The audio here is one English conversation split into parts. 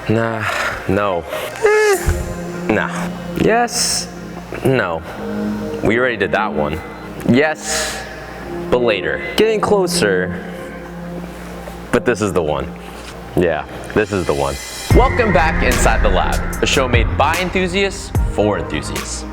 Nah, no. Nah. Yes, no. We already did that one. Yes, but later. Getting closer, but this is the one. Yeah, this is the one. Welcome back inside the lab, a show made by enthusiasts for enthusiasts.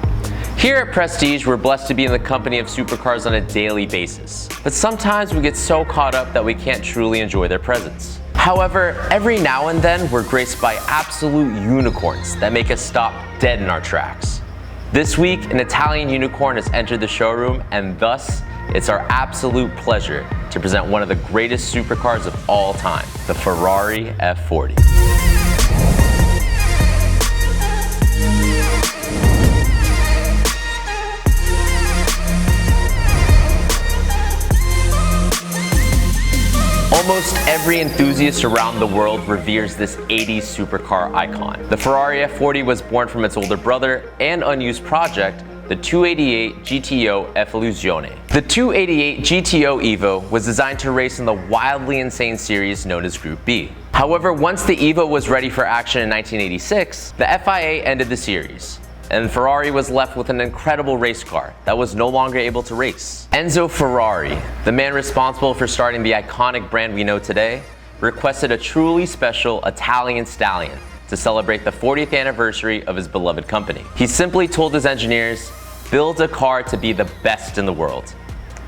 Here at Prestige, we're blessed to be in the company of supercars on a daily basis, but sometimes we get so caught up that we can't truly enjoy their presence. However, every now and then we're graced by absolute unicorns that make us stop dead in our tracks. This week, an Italian unicorn has entered the showroom, and thus, it's our absolute pleasure to present one of the greatest supercars of all time, the Ferrari F40. Almost every enthusiast around the world reveres this 80s supercar icon. The Ferrari F40 was born from its older brother and unused project, the 288 GTO Evoluzione. The 288 GTO Evo was designed to race in the wildly insane series known as Group B. However, once the Evo was ready for action in 1986, the FIA ended the series, and Ferrari was left with an incredible race car that was no longer able to race. Enzo Ferrari, the man responsible for starting the iconic brand we know today, requested a truly special Italian stallion to celebrate the 40th anniversary of his beloved company. He simply told his engineers, build a car to be the best in the world.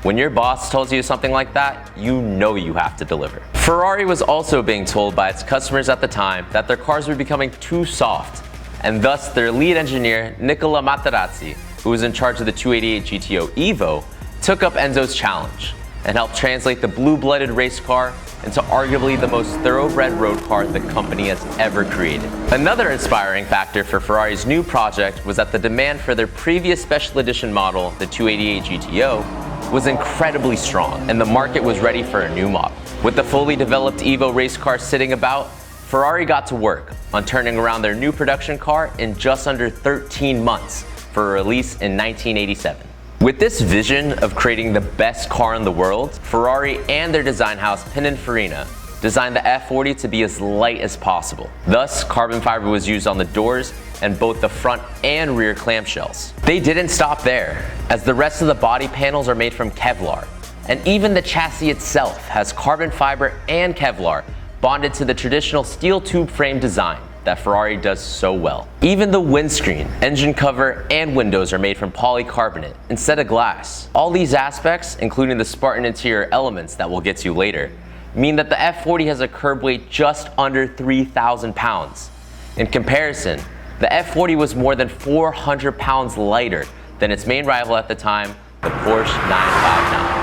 When your boss tells you something like that, you know you have to deliver. Ferrari was also being told by its customers at the time that their cars were becoming too soft, and thus their lead engineer, Nicola Materazzi, who was in charge of the 288 GTO Evo, took up Enzo's challenge and helped translate the blue-blooded race car into arguably the most thoroughbred road car the company has ever created. Another inspiring factor for Ferrari's new project was that the demand for their previous special edition model, the 288 GTO, was incredibly strong, and the market was ready for a new model. With the fully developed Evo race car sitting about, Ferrari got to work on turning around their new production car in just under 13 months for a release in 1987. With this vision of creating the best car in the world, Ferrari and their design house Pininfarina designed the F40 to be as light as possible. Thus, carbon fiber was used on the doors and both the front and rear clamshells. They didn't stop there, as the rest of the body panels are made from Kevlar, and even the chassis itself has carbon fiber and Kevlar bonded to the traditional steel tube frame design that Ferrari does so well. Even the windscreen, engine cover, and windows are made from polycarbonate instead of glass. All these aspects, including the Spartan interior elements that we'll get to later, mean that the F40 has a curb weight just under 3,000 pounds. In comparison, the F40 was more than 400 pounds lighter than its main rival at the time, the Porsche 959.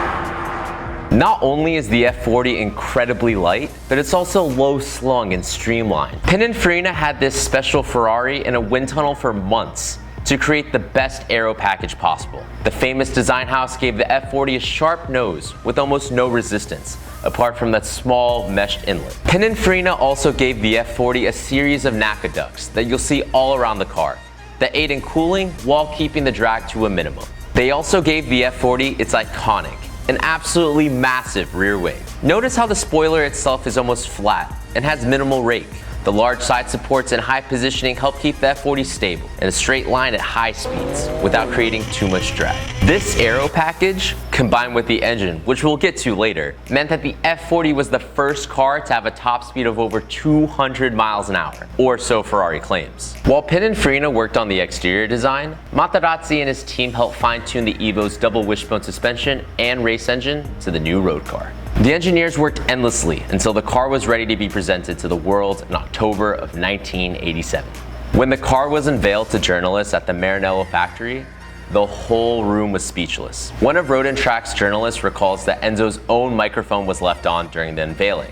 Not only is the F40 incredibly light, but it's also low slung and streamlined. Pininfarina had this special Ferrari in a wind tunnel for months to create the best aero package possible. The famous design house gave the F40 a sharp nose with almost no resistance, apart from that small meshed inlet. Pininfarina also gave the F40 a series of NACA ducts that you'll see all around the car that aid in cooling while keeping the drag to a minimum. They also gave the F40 its iconic, an absolutely massive rear wing. Notice how the spoiler itself is almost flat and has minimal rake. The large side supports and high positioning help keep the F40 stable in a straight line at high speeds without creating too much drag. This aero package, combined with the engine, which we'll get to later, meant that the F40 was the first car to have a top speed of over 200 miles an hour, or so Ferrari claims. While Pininfarina worked on the exterior design, Materazzi and his team helped fine-tune the Evo's double wishbone suspension and race engine to the new road car. The engineers worked endlessly until the car was ready to be presented to the world in October of 1987. When the car was unveiled to journalists at the Maranello factory, the whole room was speechless. One of Road & Track's journalists recalls that Enzo's own microphone was left on during the unveiling,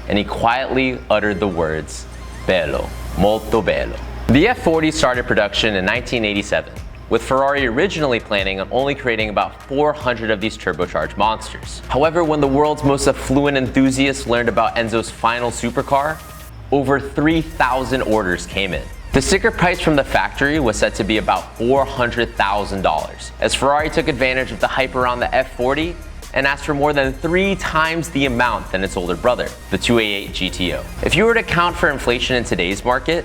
and he quietly uttered the words, "Bello, molto bello." The F40 started production in 1987, with Ferrari originally planning on only creating about 400 of these turbocharged monsters. However, when the world's most affluent enthusiasts learned about Enzo's final supercar, over 3,000 orders came in. The sticker price from the factory was set to be about $400,000, as Ferrari took advantage of the hype around the F40 and asked for more than 3 times the amount than its older brother, the 288 GTO. If you were to account for inflation in today's market,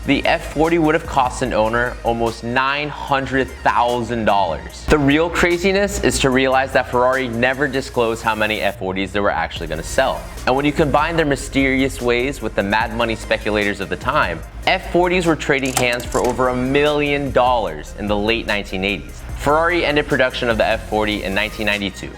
the F40 would have cost an owner almost $900,000. The real craziness is to realize that Ferrari never disclosed how many F40s they were actually going to sell. And when you combine their mysterious ways with the mad money speculators of the time, F40s were trading hands for over $1 million in the late 1980s. Ferrari ended production of the F40 in 1992.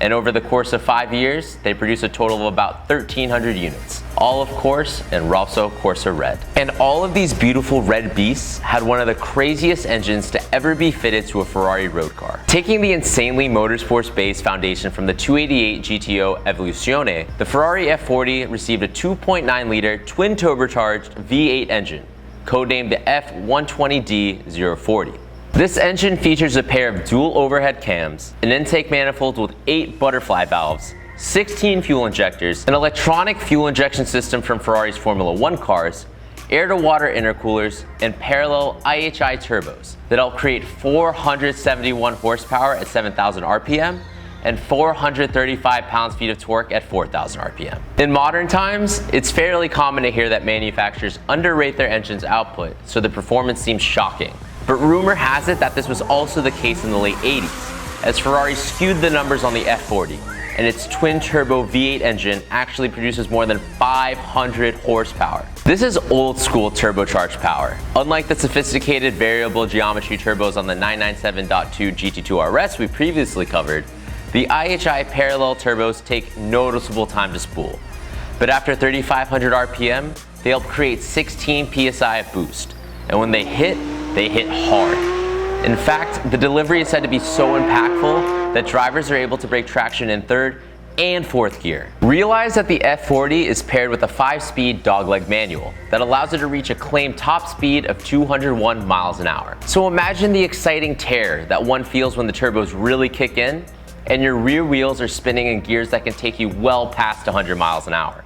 And over the course of 5 years, they produced a total of about 1,300 units, all of course in Rosso Corsa Red. And all of these beautiful red beasts had one of the craziest engines to ever be fitted to a Ferrari road car. Taking the insanely motorsports-based foundation from the 288 GTO Evoluzione, the Ferrari F40 received a 2.9-liter twin-turbocharged V8 engine, codenamed the F120D040. This engine features a pair of dual overhead cams, an intake manifold with 8 butterfly valves, 16 fuel injectors, an electronic fuel injection system from Ferrari's Formula 1 cars, air-to-water intercoolers, and parallel IHI turbos that all create 471 horsepower at 7,000 RPM and 435 pounds-feet of torque at 4,000 RPM. In modern times, it's fairly common to hear that manufacturers underrate their engine's output, so the performance seems shocking. But rumor has it that this was also the case in the late 80s, as Ferrari skewed the numbers on the F40, and its twin-turbo V8 engine actually produces more than 500 horsepower. This is old-school turbocharged power. Unlike the sophisticated variable geometry turbos on the 997.2 GT2 RS we previously covered, the IHI parallel turbos take noticeable time to spool. But after 3,500 RPM, they help create 16 PSI of boost, and when they hit hard. In fact, the delivery is said to be so impactful that drivers are able to break traction in 3rd and 4th gear. Realize that the F40 is paired with a 5-speed dogleg manual that allows it to reach a claimed top speed of 201 miles an hour. So imagine the exciting tear that one feels when the turbos really kick in and your rear wheels are spinning in gears that can take you well past 100 miles an hour.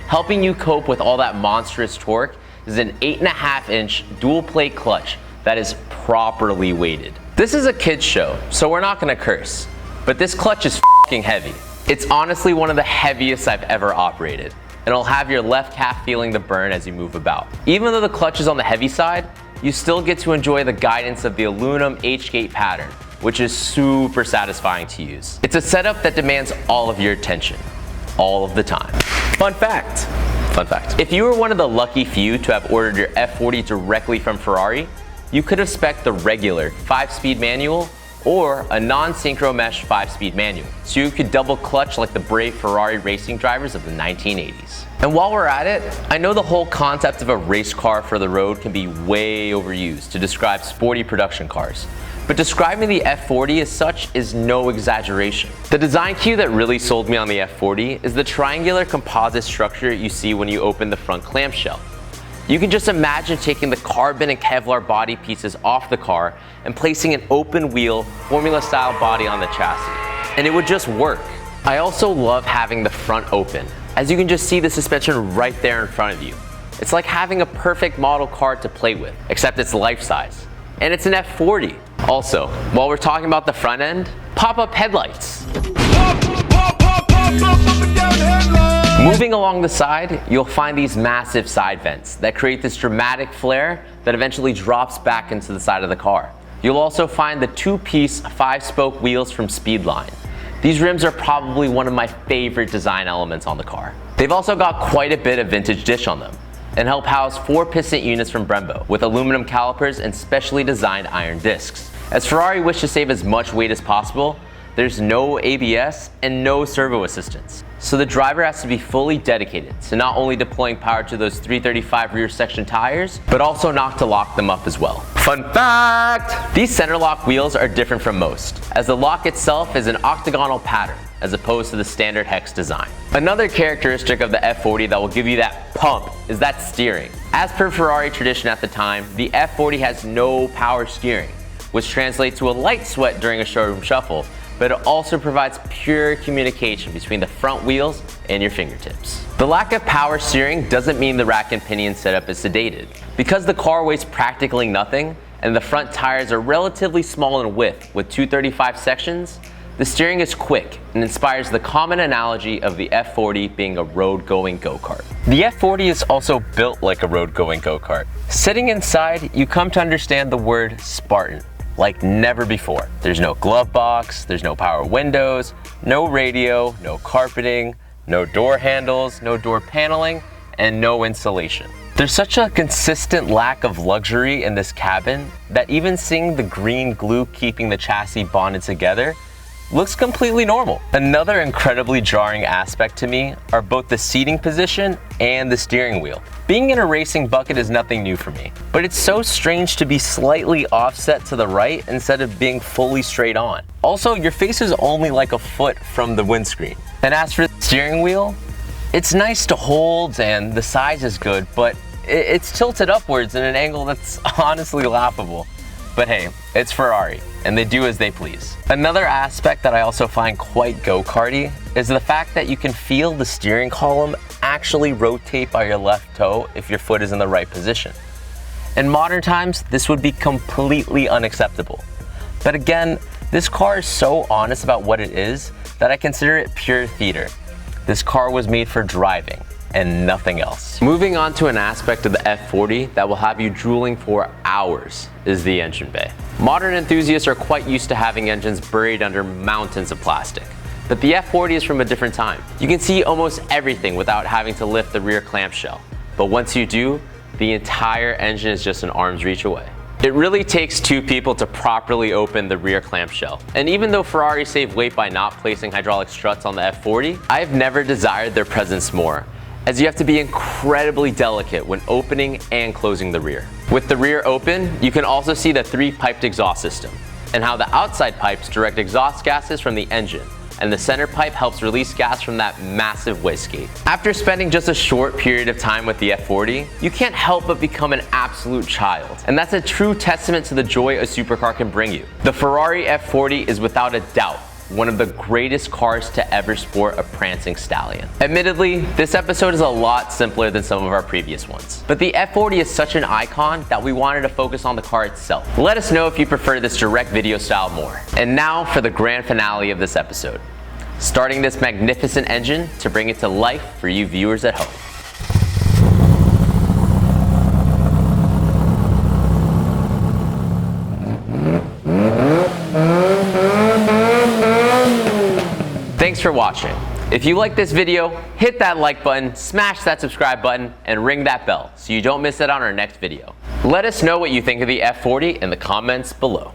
Helping you cope with all that monstrous torque is an 8.5-inch dual-plate clutch that is properly weighted. This is a kid's show, so we're not gonna curse, but this clutch is f***ing heavy. It's honestly one of the heaviest I've ever operated, and it'll have your left calf feeling the burn as you move about. Even though the clutch is on the heavy side, you still get to enjoy the guidance of the aluminum H-gate pattern, which is super satisfying to use. It's a setup that demands all of your attention, all of the time. Fun fact. If you were one of the lucky few to have ordered your F40 directly from Ferrari, you could have spec'd the regular 5-speed manual or a non-synchro mesh 5-speed manual, so you could double clutch like the brave Ferrari racing drivers of the 1980s. And while we're at it, I know the whole concept of a race car for the road can be way overused to describe sporty production cars. But describing the F40 as such is no exaggeration. The design cue that really sold me on the F40 is the triangular composite structure you see when you open the front clamshell. You can just imagine taking the carbon and Kevlar body pieces off the car and placing an open wheel, formula-style body on the chassis, and it would just work. I also love having the front open, as you can just see the suspension right there in front of you. It's like having a perfect model car to play with, except it's life-size. And it's an F40. Also, while we're talking about the front end, pop-up headlights. Moving along the side, you'll find these massive side vents that create this dramatic flare that eventually drops back into the side of the car. You'll also find the 2-piece 5-spoke wheels from Speedline. These rims are probably one of my favorite design elements on the car. They've also got quite a bit of vintage dish on them and help house 4-piston units from Brembo with aluminum calipers and specially designed iron discs. As Ferrari wished to save as much weight as possible, there's no ABS and no servo assistance. So the driver has to be fully dedicated to not only deploying power to those 335 rear section tires, but also not to lock them up as well. Fun fact! These center lock wheels are different from most, as the lock itself is an octagonal pattern, as opposed to the standard hex design. Another characteristic of the F40 that will give you that pump is that steering. As per Ferrari tradition at the time, the F40 has no power steering, which translates to a light sweat during a showroom shuffle, but it also provides pure communication between the front wheels and your fingertips. The lack of power steering doesn't mean the rack and pinion setup is sedated. Because the car weighs practically nothing and the front tires are relatively small in width with 235 sections, The steering is quick and inspires the common analogy of the F40 being a road-going go-kart. The F40 is also built like a road-going go-kart. Sitting inside, you come to understand the word Spartan like never before. There's no glove box, there's no power windows, no radio, no carpeting, no door handles, no door paneling, and no insulation. There's such a consistent lack of luxury in this cabin that even seeing the green glue keeping the chassis bonded together looks completely normal. Another incredibly jarring aspect to me are both the seating position and the steering wheel. Being in a racing bucket is nothing new for me, but it's so strange to be slightly offset to the right instead of being fully straight on. Also, your face is only like a foot from the windscreen. And as for the steering wheel, it's nice to hold and the size is good, but it's tilted upwards in an angle that's honestly laughable. But hey, it's Ferrari, and they do as they please. Another aspect that I also find quite go-karty is the fact that you can feel the steering column actually rotate by your left toe if your foot is in the right position. In modern times, this would be completely unacceptable. But again, this car is so honest about what it is that I consider it pure theater. This car was made for driving and nothing else. Moving on to an aspect of the F40 that will have you drooling for hours is the engine bay. Modern enthusiasts are quite used to having engines buried under mountains of plastic, but the F40 is from a different time. You can see almost everything without having to lift the rear clamshell, but once you do, the entire engine is just an arm's reach away. It really takes two people to properly open the rear clamshell. And even though Ferrari saved weight by not placing hydraulic struts on the F40, I've never desired their presence more, as you have to be incredibly delicate when opening and closing the rear. With the rear open, you can also see the 3-piped exhaust system, and how the outside pipes direct exhaust gases from the engine, and the center pipe helps release gas from that massive wastegate. After spending just a short period of time with the F40, you can't help but become an absolute child. And that's a true testament to the joy a supercar can bring you. The Ferrari F40 is without a doubt one of the greatest cars to ever sport a prancing stallion. Admittedly, this episode is a lot simpler than some of our previous ones, but the F40 is such an icon that we wanted to focus on the car itself. Let us know if you prefer this direct video style more. And now for the grand finale of this episode, starting this magnificent engine to bring it to life for you viewers at home. Thanks for watching. If you like this video, hit that like button, smash that subscribe button, and ring that bell so you don't miss it on our next video. Let us know what you think of the F40 in the comments below.